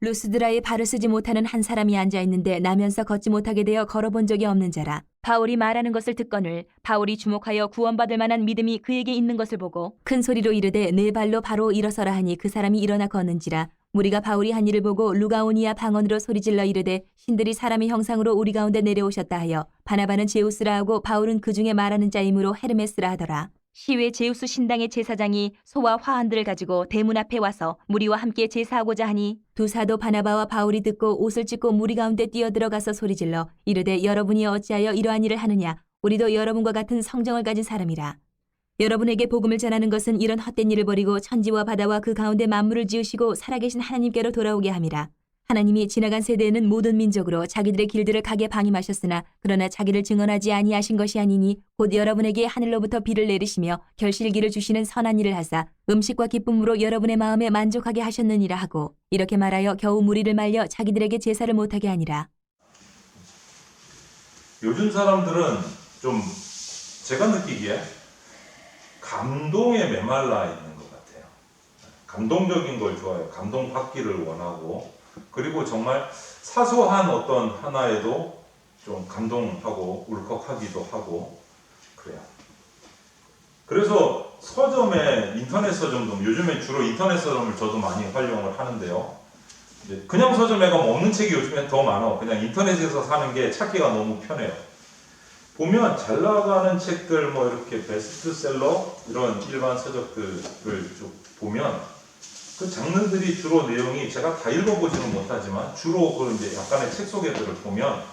루스드라에 발을 쓰지 못하는 한 사람이 앉아있는데 나면서 걷지 못하게 되어 걸어본 적이 없는 자라. 바울이 말하는 것을 듣거늘 바울이 주목하여 구원받을 만한 믿음이 그에게 있는 것을 보고 큰 소리로 이르되 네 발로 바로 일어서라 하니 그 사람이 일어나 걷는지라. 무리가 바울이 한 일을 보고 루가오니아 방언으로 소리질러 이르되 신들이 사람의 형상으로 우리 가운데 내려오셨다 하여 바나바는 제우스라 하고 바울은 그 중에 말하는 자이므로 헤르메스라 하더라. 시외 제우스 신당의 제사장이 소와 화환들을 가지고 대문 앞에 와서 무리와 함께 제사하고자 하니 두 사도 바나바와 바울이 듣고 옷을 찢고 무리 가운데 뛰어들어가서 소리질러 이르되 여러분이 어찌하여 이러한 일을 하느냐. 우리도 여러분과 같은 성정을 가진 사람이라. 여러분에게 복음을 전하는 것은 이런 헛된 일을 버리고 천지와 바다와 그 가운데 만물을 지으시고 살아계신 하나님께로 돌아오게 함이라. 하나님이 지나간 세대에는 모든 민족으로 자기들의 길들을 가게 방임하셨으나 그러나 자기를 증언하지 아니하신 것이 아니니 곧 여러분에게 하늘로부터 비를 내리시며 결실기를 주시는 선한 일을 하사 음식과 기쁨으로 여러분의 마음에 만족하게 하셨느니라 하고 이렇게 말하여 겨우 무리를 말려 자기들에게 제사를 못하게 하니라. 요즘 사람들은 좀 제가 느끼기에 감동에 메말라 있는 것 같아요. 감동적인 걸 좋아해요. 감동받기를 원하고 그리고 정말 사소한 어떤 하나에도 좀 감동하고 울컥하기도 하고 그래요. 그래서 서점에 인터넷 서점도 요즘에 주로 인터넷 서점을 저도 많이 활용을 하는데요. 이제 그냥 서점에 가면 없는 책이 요즘엔 더 많아. 그냥 인터넷에서 사는 게 찾기가 너무 편해요. 보면 잘 나가는 책들 뭐 이렇게 베스트셀러 이런 일반 서적들을 쭉 보면 그 장르들이 주로 내용이 제가 다 읽어보지는 못하지만 주로 그 이제 약간의 책 소개들을 보면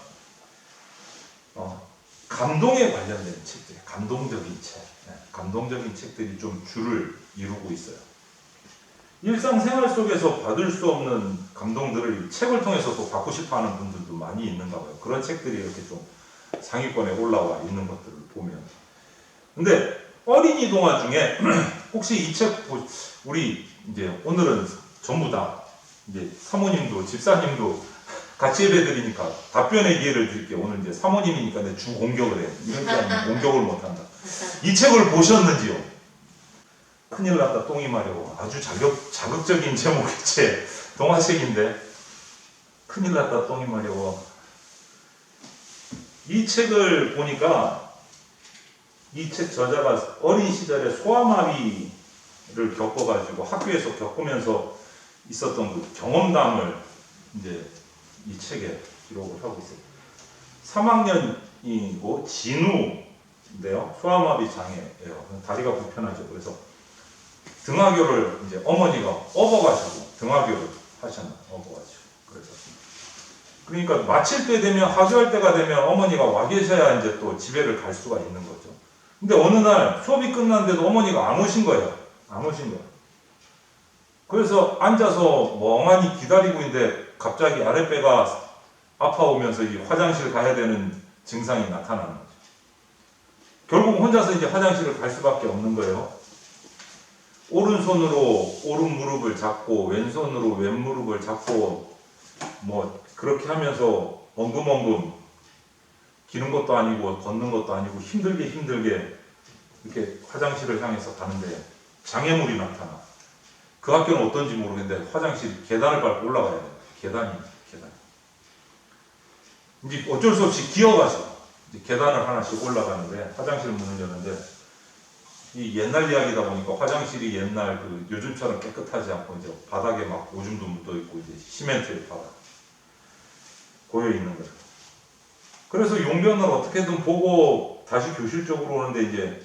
감동에 관련된 책들, 감동적인 책, 감동적인 책들이 좀 주를 이루고 있어요. 일상생활 속에서 받을 수 없는 감동들을 책을 통해서 또 받고 싶어하는 분들도 많이 있는가 봐요. 그런 책들이 이렇게 좀 상위권에 올라와 있는 것들을 보면. 근데 어린이 동화 중에 혹시 이 책 우리 이제 오늘은 전부 다 이제 사모님도 집사님도 같이 예배드리니까 답변의 기회를 드릴게요. 오늘 이제 사모님이니까 내 주 공격을 해요. 이런 게 아니면 공격을 못한다. 이 책을 보셨는지요? 큰일 났다 똥이 마려워. 아주 자극적인 제목의 책, 동화책인데 큰일 났다 똥이 마려워. 이 책을 보니까 이 책 저자가 어린 시절에 소아마비를 겪어가지고 학교에서 겪으면서 있었던 그 경험담을 이제 이 책에 기록을 하고 있어요. 3학년이고 진우인데요. 소아마비 장애예요. 다리가 불편하죠. 그래서 등하교를 이제 어머니가 업어가지고 등하교를 하셨나 업어가지고 그래서 그러니까 마칠 때 되면 하교할 때가 되면 어머니가 와 계셔야 이제 또 집에를 갈 수가 있는 거죠. 근데 어느 날 수업이 끝났는데도 어머니가 안 오신 거예요. 안 오신 거예요. 그래서 앉아서 멍하니 기다리고 있는데 갑자기 아랫배가 아파오면서 이 화장실 가야 되는 증상이 나타나는 거죠. 결국 혼자서 이제 화장실을 갈 수밖에 없는 거예요. 오른손으로 오른 무릎을 잡고 왼손으로 왼 무릎을 잡고 뭐 그렇게 하면서 엉금엉금 기는 것도 아니고 걷는 것도 아니고 힘들게 이렇게 화장실을 향해서 가는데 장애물이 나타나. 그 학교는 어떤지 모르겠는데 화장실 계단을 밟고 올라가야 돼요. 계단. 이제 어쩔 수 없이 기어가서 이제 계단을 하나씩 올라가는데 화장실 문을 여는데 이 옛날 이야기다 보니까 화장실이 옛날 그 요즘처럼 깨끗하지 않고 이제 바닥에 막 오줌도 묻어 있고 이제 시멘트의 바닥 고여 있는 거죠. 그래서 용변을 어떻게든 보고 다시 교실 쪽으로 오는데 이제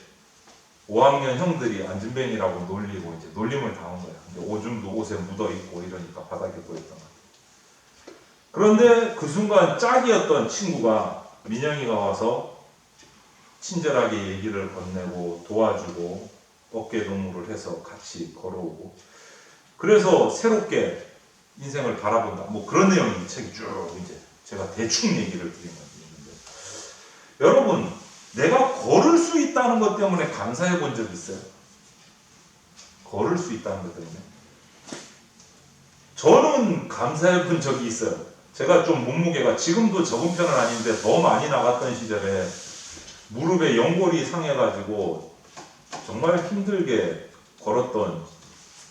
5학년 형들이 안진뱅이라고 놀리고 이제 놀림을 당한 거예요. 근데 오줌도 옷에 묻어 있고 이러니까 바닥에 보였던 거예요. 그런데 그 순간 짝이었던 친구가 민영이가 와서 친절하게 얘기를 건네고 도와주고 어깨 동무를 해서 같이 걸어오고 그래서 새롭게 인생을 바라본다. 뭐 그런 내용이 책이 쭉 이제 제가 대충 얘기를 드린 건데 여러분 내가 걸을 수 있다는 것 때문에 감사해 본 적 있어요? 걸을 수 있다는 것 때문에 저는 감사해 본 적이 있어요. 제가 좀 몸무게가 지금도 적은 편은 아닌데 더 많이 나갔던 시절에 무릎에 연골이 상해가지고 정말 힘들게 걸었던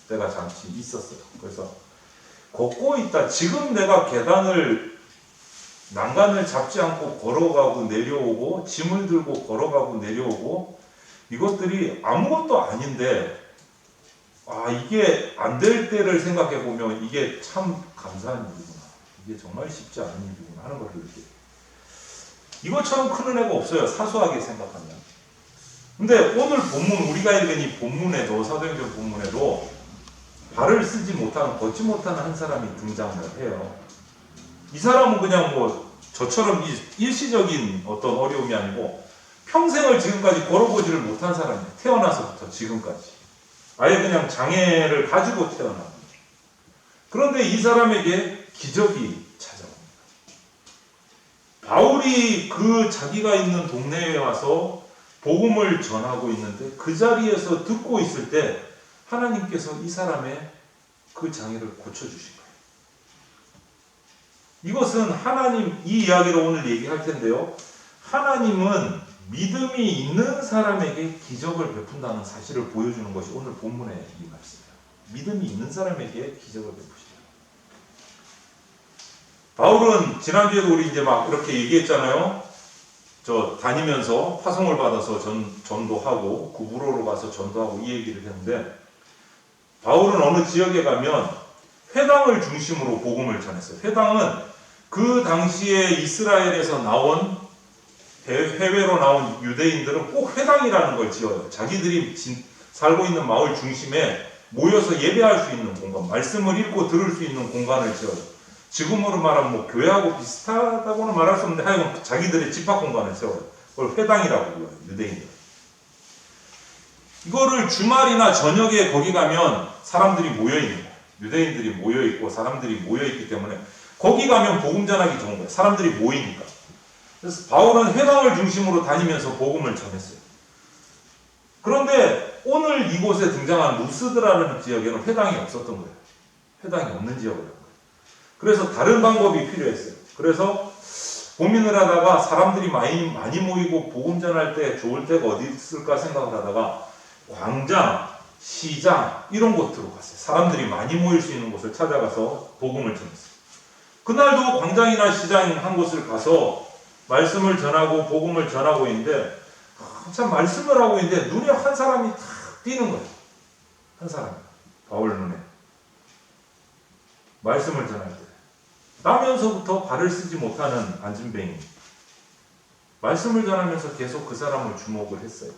때가 잠시 있었어요. 그래서 걷고 있다. 지금 내가 계단을 난간을 잡지 않고 걸어가고 내려오고 짐을 들고 걸어가고 내려오고 이것들이 아무것도 아닌데 이게 안 될 때를 생각해 보면 이게 참 감사한 일이구나. 이게 정말 쉽지 않은 일이구나 하는 걸 느껴요. 이것처럼 큰 은혜가 없어요. 사소하게 생각하면. 근데 오늘 본문, 우리가 읽은 이 본문에도, 사도행전 본문에도 발을 쓰지 못하는, 걷지 못하는 한 사람이 등장을 해요. 이 사람은 그냥 뭐 저처럼 일시적인 어떤 어려움이 아니고 평생을 지금까지 걸어보지를 못한 사람이에요. 태어나서부터 지금까지. 아예 그냥 장애를 가지고 태어난 거죠. 그런데 이 사람에게 기적이 찾아옵니다. 바울이 그 자기가 있는 동네에 와서 복음을 전하고 있는데 그 자리에서 듣고 있을 때 하나님께서 이 사람의 그 장애를 고쳐주신 거예요. 이것은 하나님, 이 이야기를 오늘 얘기할 텐데요. 하나님은 믿음이 있는 사람에게 기적을 베푼다는 사실을 보여주는 것이 오늘 본문의 이 말씀이에요. 믿음이 있는 사람에게 기적을 베푸시다. 바울은 지난주에도 우리 이제 막 이렇게 얘기했잖아요. 저 다니면서 파송을 받아서 전도하고 구부로로 가서 전도하고 이 얘기를 했는데 바울은 어느 지역에 가면 회당을 중심으로 복음을 전했어요. 회당은 그 당시에 이스라엘에서 나온 해외로 나온 유대인들은 꼭 회당이라는 걸 지어요. 자기들이 살고 있는 마을 중심에 모여서 예배할 수 있는 공간, 말씀을 읽고 들을 수 있는 공간을 지어요. 지금으로 말하면 뭐 교회하고 비슷하다고는 말할 수 없는데 하여간 자기들의 집합 공간을 세워요. 그걸 회당이라고 불러요. 유대인들. 이거를 주말이나 저녁에 거기 가면 사람들이 모여있는 거예요. 유대인들이 모여있고 사람들이 모여있기 때문에 거기 가면 복음 전하기 좋은 거예요. 사람들이 모이니까. 그래서 바울은 회당을 중심으로 다니면서 복음을 전했어요. 그런데 오늘 이곳에 등장한 루스드라는 지역에는 회당이 없었던 거예요. 회당이 없는 지역이에요. 그래서 다른 방법이 필요했어요. 그래서 고민을 하다가 사람들이 많이 모이고 복음 전할 때 좋을 때가 어디 있을까 생각을 하다가 광장, 시장 이런 곳으로 갔어요. 사람들이 많이 모일 수 있는 곳을 찾아가서 복음을 전했어요. 그날도 광장이나 시장 한 곳을 가서 말씀을 전하고 복음을 전하고 있는데 한참 말씀을 하고 있는데 눈에 한 사람이 탁 띄는 거예요. 한 사람이. 바울 눈에. 말씀을 전할 때. 나면서부터 발을 쓰지 못하는 안진뱅이. 말씀을 전하면서 계속 그 사람을 주목을 했어요.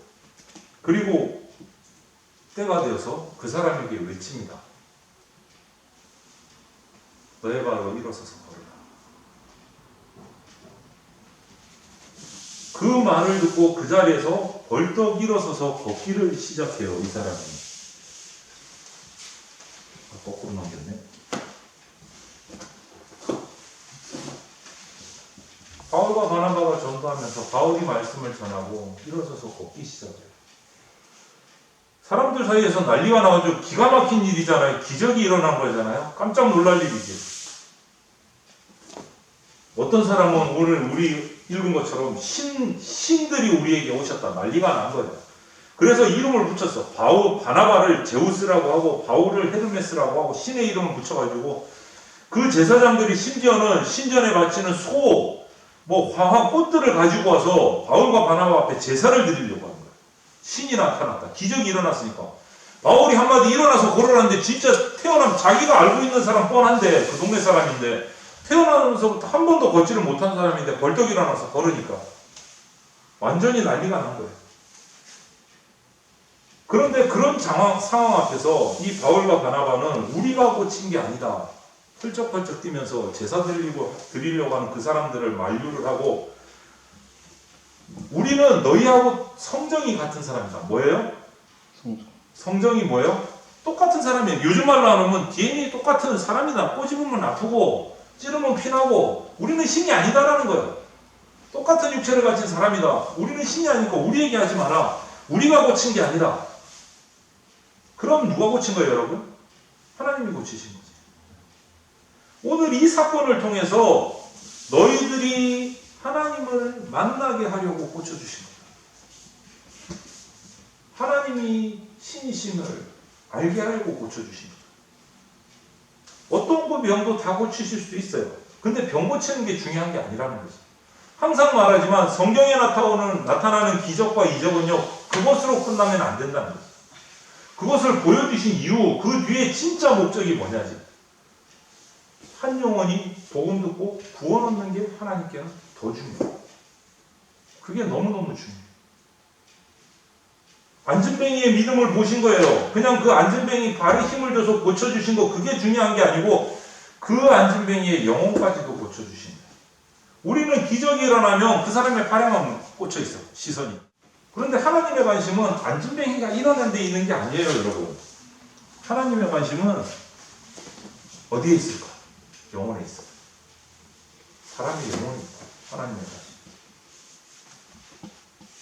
그리고 때가 되어서 그 사람에게 외칩니다. 너의 발로 일어서서 걸어라. 그 말을 듣고 그 자리에서 벌떡 일어서서 걷기를 시작해요. 이 사람이. 거꾸로 넘겼네. 바울과 바나바가 전도하면서 바울이 말씀을 전하고 일어서서 걷기 시작해요. 사람들 사이에서 난리가 나가지고 기가 막힌 일이잖아요. 기적이 일어난 거잖아요. 깜짝 놀랄 일이지. 어떤 사람은 오늘 우리 읽은 것처럼 신들이 우리에게 오셨다. 난리가 난 거예요. 그래서 이름을 붙였어. 바나바를 제우스라고 하고 바울을 헤르메스라고 하고 신의 이름을 붙여가지고 그 제사장들이 심지어는 신전에 바치는 소, 화학 꽃들을 가지고 와서 바울과 바나바 앞에 제사를 드리려고 하는 거예요. 신이 나타났다. 기적이 일어났으니까. 바울이 한마디 일어나서 걸어라는데 진짜 태어나면 자기가 알고 있는 사람 뻔한데 그 동네 사람인데 태어나면서부터 한 번도 걷지를 못한 사람인데 벌떡 일어나서 걸으니까 완전히 난리가 난 거예요. 그런데 그런 상황 앞에서 이 바울과 바나바는 우리가 고친 게 아니다. 펄쩍펄쩍 뛰면서 제사 드리려고 하는 그 사람들을 만류를 하고 우리는 너희하고 성정이 같은 사람이다. 뭐예요? 성정이 뭐예요? 똑같은 사람이에요. 요즘 말로 하면 DNA 똑같은 사람이다. 꼬집으면 아프고 찌르면 피나고 우리는 신이 아니다라는 거예요. 똑같은 육체를 가진 사람이다. 우리는 신이 아니고 우리 얘기하지 마라. 우리가 고친 게 아니다. 그럼 누가 고친 거예요, 여러분? 하나님이 고치신 거지. 오늘 이 사건을 통해서 너희들이 하나님을 만나게 하려고 고쳐주신 거예요. 하나님이 신이심을 알게 하려고 고쳐주신 거예요. 어떤 그 병도 다 고치실 수 있어요. 근데 병 고치는 게 중요한 게 아니라는 거지. 항상 말하지만 성경에 나타나는 기적과 이적은요, 그것으로 끝나면 안 된다는 거지. 그것을 보여주신 이유, 그 뒤에 진짜 목적이 뭐냐지. 한 영혼이 복음 듣고 구원 얻는 게 하나님께는 더 중요해요. 그게 너무너무 중요해요. 안진뱅이의 믿음을 보신 거예요. 그냥 그 안진뱅이 발에 힘을 줘서 고쳐주신 거, 그게 중요한 게 아니고 그 안진뱅이의 영혼까지도 고쳐주신 거예요. 우리는 기적이 일어나면 그 사람의 발에만 꽂혀 있어, 시선이. 그런데 하나님의 관심은 안진뱅이가 일어난 데 있는 게 아니에요, 여러분. 하나님의 관심은 어디에 있을까? 영혼에 있어. 사람의 영혼이 있고 하나님의 관심.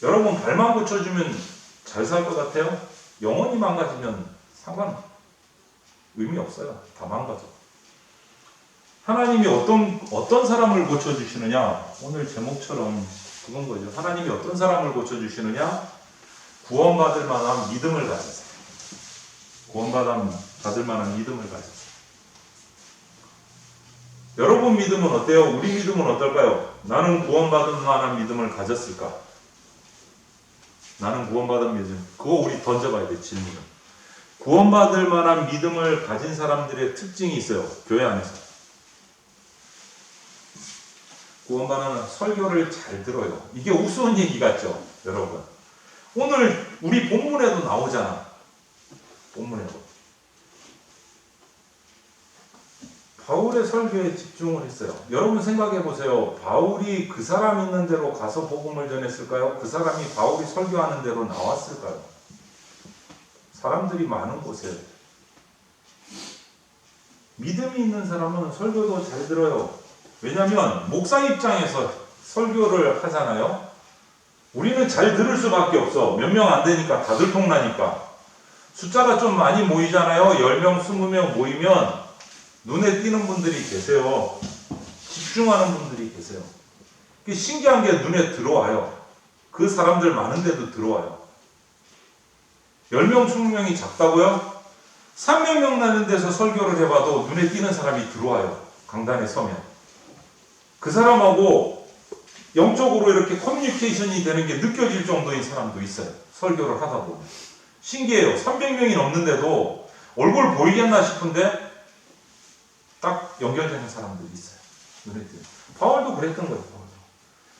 여러분 발만 고쳐주면 잘 살 것 같아요? 영혼이 망가지면 의미 없어요. 다 망가져. 하나님이 어떤 사람을 고쳐주시느냐? 오늘 제목처럼 그건 거죠. 하나님이 어떤 사람을 고쳐주시느냐? 구원받을 만한 믿음을 가졌어요. 구원받을 만한 믿음을 가졌어요. 여러분 믿음은 어때요? 우리 믿음은 어떨까요? 나는 구원받을 만한 믿음을 가졌을까? 나는 구원받은 믿음. 그거 우리 던져봐야 돼, 질문을. 구원받을 만한 믿음을 가진 사람들의 특징이 있어요. 교회 안에서. 구원받는 설교를 잘 들어요. 이게 우스운 얘기 같죠, 여러분. 오늘 우리 본문에도 나오잖아. 본문에도. 바울의 설교에 집중을 했어요. 여러분 생각해 보세요. 바울이 그 사람 있는 대로 가서 복음을 전했을까요? 그 사람이 바울이 설교하는 대로 나왔을까요? 사람들이 많은 곳에. 믿음이 있는 사람은 설교도 잘 들어요. 왜냐하면 목사 입장에서 설교를 하잖아요. 우리는 잘 들을 수밖에 없어. 몇 명 안 되니까 다들 통나니까. 숫자가 좀 많이 모이잖아요. 10명, 20명 모이면 눈에 띄는 분들이 계세요. 집중하는 분들이 계세요. 신기한 게 눈에 들어와요. 그 사람들 많은데도 들어와요. 10명, 20명이 작다고요? 300명 나는 데서 설교를 해봐도 눈에 띄는 사람이 들어와요. 강단에 서면. 그 사람하고 영적으로 이렇게 커뮤니케이션이 되는 게 느껴질 정도인 사람도 있어요. 설교를 하다 보면. 신기해요. 300명이 넘는데도 얼굴 보이겠나 싶은데 딱 연결되는 사람들이 있어요. 눈에 띄는. 바울도 그랬던 거예요.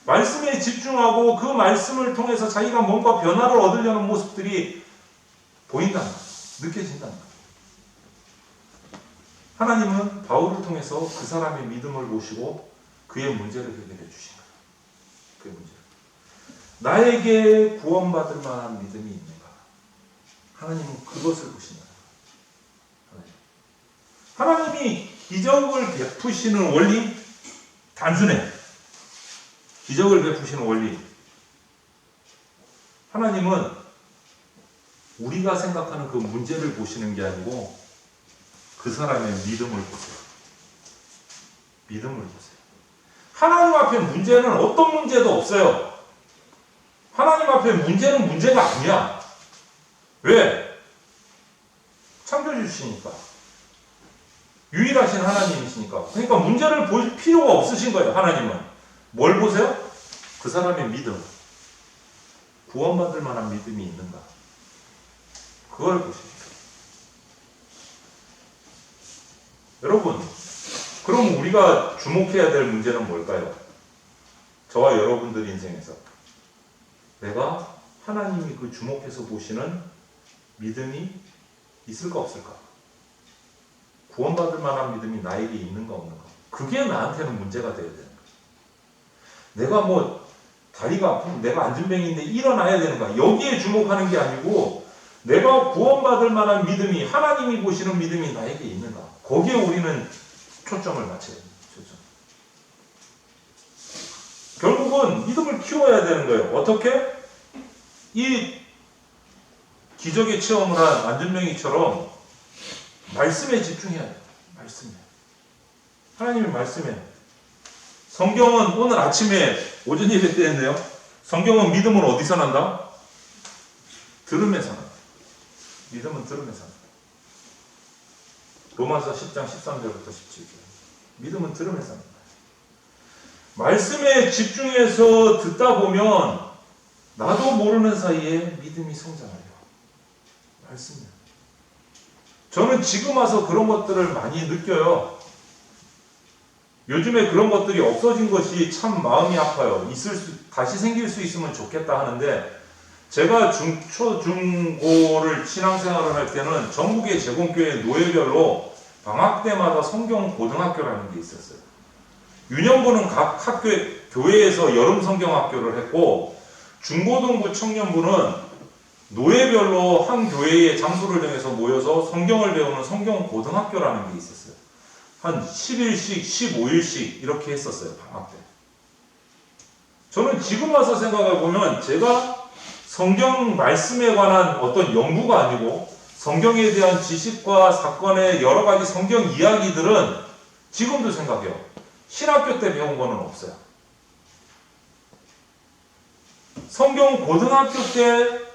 말씀에 집중하고 그 말씀을 통해서 자기가 뭔가 변화를 얻으려는 모습들이 보인다는 거예요. 느껴진다는 거예요. 하나님은 바울을 통해서 그 사람의 믿음을 보시고 그의 문제를 해결해 주신 거예요. 그의 문제를. 나에게 구원받을 만한 믿음이 있는가? 하나님은 그것을 보신다. 하나님이 기적을 베푸시는 원리 단순해. 기적을 베푸시는 원리. 하나님은 우리가 생각하는 그 문제를 보시는 게 아니고 그 사람의 믿음을 보세요. 믿음을 보세요. 하나님 앞에 문제는 어떤 문제도 없어요. 하나님 앞에 문제는 문제가 아니야. 왜? 창조주시니까. 유일하신 하나님이시니까. 그러니까 문제를 볼 필요가 없으신 거예요. 하나님은. 뭘 보세요? 그 사람의 믿음. 구원받을 만한 믿음이 있는가. 그걸 보십시오. 여러분, 그럼 우리가 주목해야 될 문제는 뭘까요? 저와 여러분들 인생에서 내가 하나님이 그 주목해서 보시는 믿음이 있을까 없을까? 구원받을 만한 믿음이 나에게 있는가 없는가? 그게 나한테는 문제가 되어야 되는 거예요. 내가 다리가 아프면 내가 안진뱅이인데 일어나야 되는가? 여기에 주목하는 게 아니고 내가 구원받을 만한 믿음이, 하나님이 보시는 믿음이 나에게 있는가? 거기에 우리는 초점을 맞춰야 돼요. 초점. 결국은 믿음을 키워야 되는 거예요. 어떻게? 이 기적의 체험을 한 안진뱅이처럼 말씀에 집중해야 돼요. 말씀에. 하나님의 말씀에. 성경은 오늘 아침에 오전 예배 때 했네요. 성경은 믿음은 어디서 난다? 들음에서 난다. 믿음은 들음에서 난다. 로마서 10장 13절부터 17절. 믿음은 들음에서 납니다. 말씀에 집중해서 듣다 보면 나도 모르는 사이에 믿음이 성장해요. 말씀이에요. 저는 지금 와서 그런 것들을 많이 느껴요. 요즘에 그런 것들이 없어진 것이 참 마음이 아파요. 다시 생길 수 있으면 좋겠다 하는데, 제가 중고를 신앙생활을 할 때는 전국의 제공교회 노예별로 방학 때마다 성경 고등학교라는 게 있었어요. 유년부는 각 교회에서 여름 성경학교를 했고, 중고등부 청년부는 노예별로 한 교회의 장소를 정해서 모여서 성경을 배우는 성경 고등학교라는 게 있었어요. 한 10일씩, 15일씩 이렇게 했었어요, 방학 때. 저는 지금 와서 생각해 보면 제가 성경 말씀에 관한 어떤 연구가 아니고 성경에 대한 지식과 사건의 여러 가지 성경 이야기들은 지금도 생각해요. 신학교 때 배운 거는 없어요. 성경 고등학교 때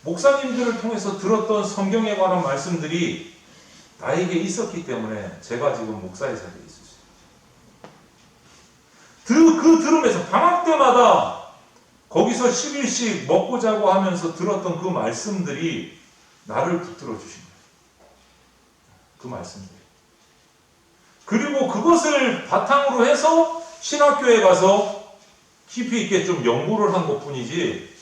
목사님들을 통해서 들었던 성경에 관한 말씀들이 나에게 있었기 때문에 제가 지금 목사의 자리에 있었어요. 그 들으면서 방학 때마다 거기서 10일씩 먹고 자고 하면서 들었던 그 말씀들이 나를 붙들어 주신 거예요. 그 말씀들이. 그리고 그것을 바탕으로 해서 신학교에 가서 깊이 있게 좀 연구를 한 것 뿐이지,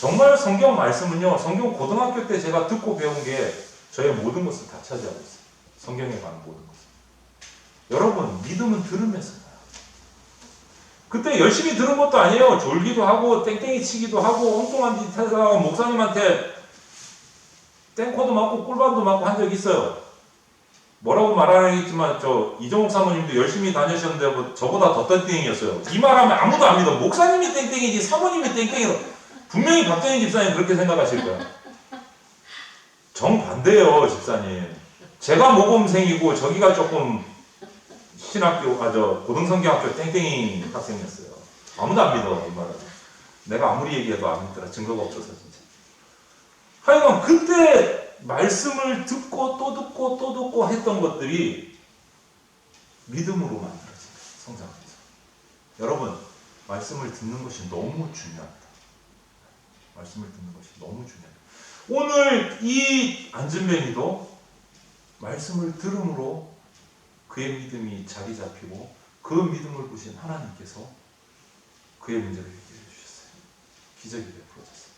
정말 성경 말씀은요, 성경 고등학교 때 제가 듣고 배운 게 저의 모든 것을 다 차지하고 있어요. 성경에 관한 모든 것을. 여러분, 믿음은 들으면서 그때 열심히 들은 것도 아니에요. 졸기도 하고 땡땡이 치기도 하고 엉뚱한 짓 하다가 목사님한테 땡코도 맞고 꿀밤도 맞고 한 적 있어요. 뭐라고 말하겠지만 이종욱 사모님도 열심히 다니셨는데 뭐 저보다 더 땡땡이였어요. 이 말하면 아무도 안 믿어. 목사님이 땡땡이지 사모님이 땡땡이로. 분명히 박정희 집사님 그렇게 생각하실 거예요. 정반대예요, 집사님. 제가 모범생이고 저기가 조금 고등성경학교 땡땡이 학생이었어요. 아무도 안 믿어, 이 말은. 내가 아무리 얘기해도 안 믿더라. 증거가 없어서 진짜. 하여간 그때 말씀을 듣고 또 듣고 또 듣고 했던 것들이 믿음으로 만들어진 거예요. 성장해서. 여러분, 말씀을 듣는 것이 너무 중요합니다. 말씀을 듣는 것이 너무 중요해요. 오늘 이 안진뱅이도 말씀을 들음으로 그의 믿음이 자리 잡히고 그 믿음을 보신 하나님께서 그의 문제를 해결해 주셨어요. 기적이 베풀어졌어요.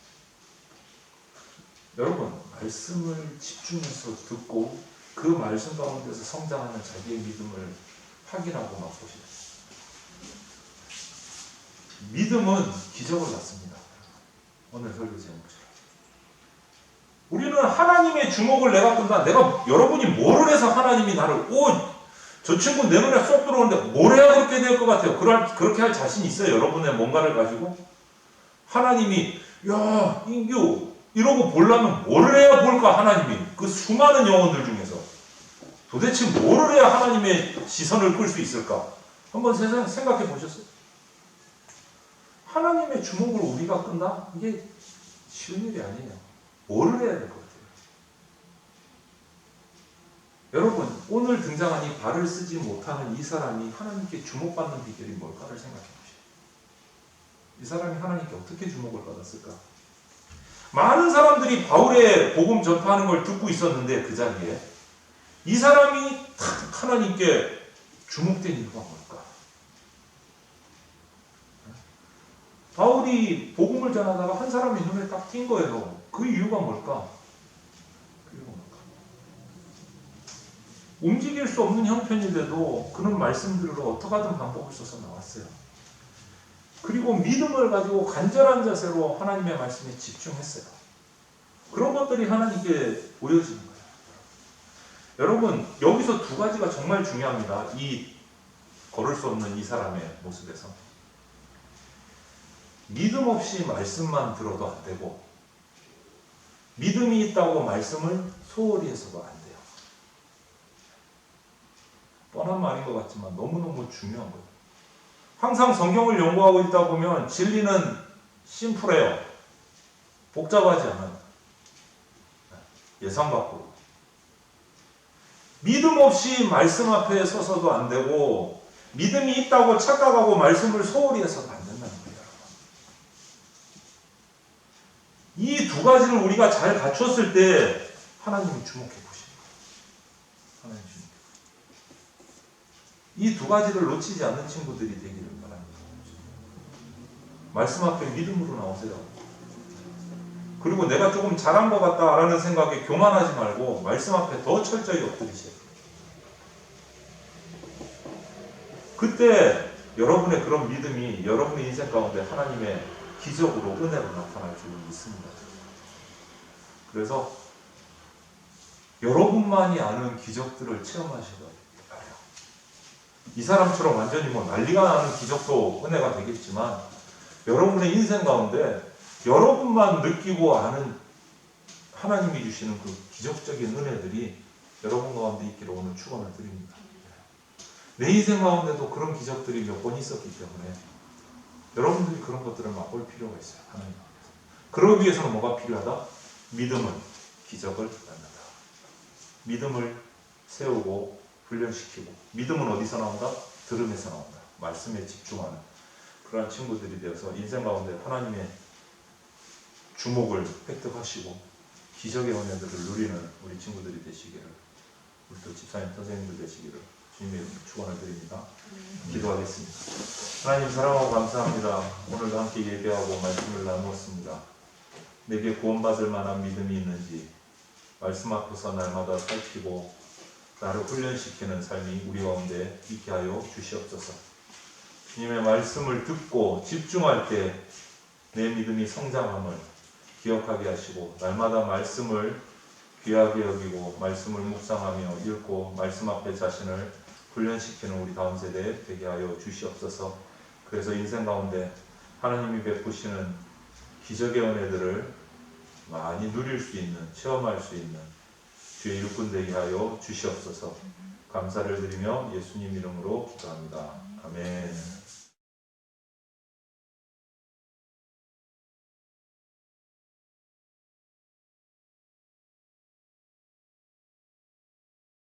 여러분, 말씀을 집중해서 듣고 그 말씀 가운데서 성장하는 자기의 믿음을 확인하고 맛보시죠. 믿음은 기적을 낳습니다. 오늘 설교 제목처럼. 우리는 하나님의 주목을 내가 끈다. 여러분이 뭐를 해서 하나님이 나를 저 친구 내 눈에 쏙 들어오는데 뭘 해야 그렇게 될 것 같아요? 그렇게 할 자신 있어요? 여러분의 뭔가를 가지고? 하나님이 야 인규 이러고 보려면 뭐를 해야 볼까? 하나님이 그 수많은 영혼들 중에서 도대체 뭐를 해야 하나님의 시선을 끌 수 있을까? 한번 생각해 보셨어요? 하나님의 주목을 우리가 끈다? 이게 쉬운 일이 아니에요. 뭐를 해야 될 것 같아요? 여러분, 오늘 등장한 이 발을 쓰지 못하는 이 사람이 하나님께 주목받는 비결이 뭘까를 생각해 보시죠. 이 사람이 하나님께 어떻게 주목을 받았을까? 많은 사람들이 바울의 복음 전파하는 걸 듣고 있었는데 그 자리에 이 사람이 탁 하나님께 주목된 이유가 뭘까? 바울이 복음을 전하다가 한 사람이 눈에 딱 띈 거예요. 그 이유가 뭘까? 움직일 수 없는 형편인데도 그는 말씀들로 어떻게 하든 방법을 써서 나왔어요. 그리고 믿음을 가지고 간절한 자세로 하나님의 말씀에 집중했어요. 그런 것들이 하나님께 보여지는 거예요. 여러분, 여기서 두 가지가 정말 중요합니다. 이 걸을 수 없는 이 사람의 모습에서. 믿음 없이 말씀만 들어도 안 되고, 믿음이 있다고 말씀을 소홀히 해서도 안 돼요. 뻔한 말인 것 같지만 너무너무 중요한 거예요. 항상 성경을 연구하고 있다 보면 진리는 심플해요. 복잡하지 않아요. 예상 밖으로. 믿음 없이 말씀 앞에 서서도 안 되고 믿음이 있다고 착각하고 말씀을 소홀히 해서도 안 된다는 거예요. 이 두 가지를 우리가 잘 갖췄을 때 하나님이 주목해 보십니다. 하나님 주목해. 이 두 가지를 놓치지 않는 친구들이 되기를 바랍니다. 말씀 앞에 믿음으로 나오세요. 그리고 내가 조금 잘한 것 같다라는 생각에 교만하지 말고 말씀 앞에 더 철저히 엎드리세요. 그때 여러분의 그런 믿음이 여러분의 인생 가운데 하나님의 기적으로 은혜로 나타날 줄 믿습니다. 그래서 여러분만이 아는 기적들을 체험하시길 바라요. 이 사람처럼 완전히 난리가 나는 기적도 은혜가 되겠지만 여러분의 인생 가운데 여러분만 느끼고 아는 하나님이 주시는 그 기적적인 은혜들이 여러분 가운데 있기를 오늘 축원을 드립니다. 내 인생 가운데도 그런 기적들이 몇 번 있었기 때문에 여러분들이 그런 것들을 맛볼 필요가 있어요. 하나님 앞에서. 그러기 위해서는 뭐가 필요하다? 믿음은 기적을 낳는다. 믿음을 세우고 훈련시키고 믿음은 어디서 나온다? 들음에서 나온다. 말씀에 집중하는 그러한 친구들이 되어서 인생 가운데 하나님의 주목을 획득하시고 기적의 은혜들을 누리는 우리 친구들이 되시기를 우리 또 집사님 선생님들 되시기를 주님의 이름으로 축원을 드립니다. 기도하겠습니다. 하나님 사랑하고 감사합니다. 오늘도 함께 예배하고 말씀을 나누었습니다. 내게 구원받을 만한 믿음이 있는지 말씀 앞에서 날마다 살피고 나를 훈련시키는 삶이 우리 가운데 있게 하여 주시옵소서. 주님의 말씀을 듣고 집중할 때 내 믿음이 성장함을 기억하게 하시고 날마다 말씀을 귀하게 여기고 말씀을 묵상하며 읽고 말씀 앞에 자신을 훈련시키는 우리 다음 세대 되게 하여 주시옵소서. 그래서 인생 가운데 하나님이 베푸시는 기적의 은혜들을 많이 누릴 수 있는, 체험할 수 있는 주의 일꾼 되게 하여 주시옵소서. 감사를 드리며 예수님 이름으로 기도합니다. 아멘.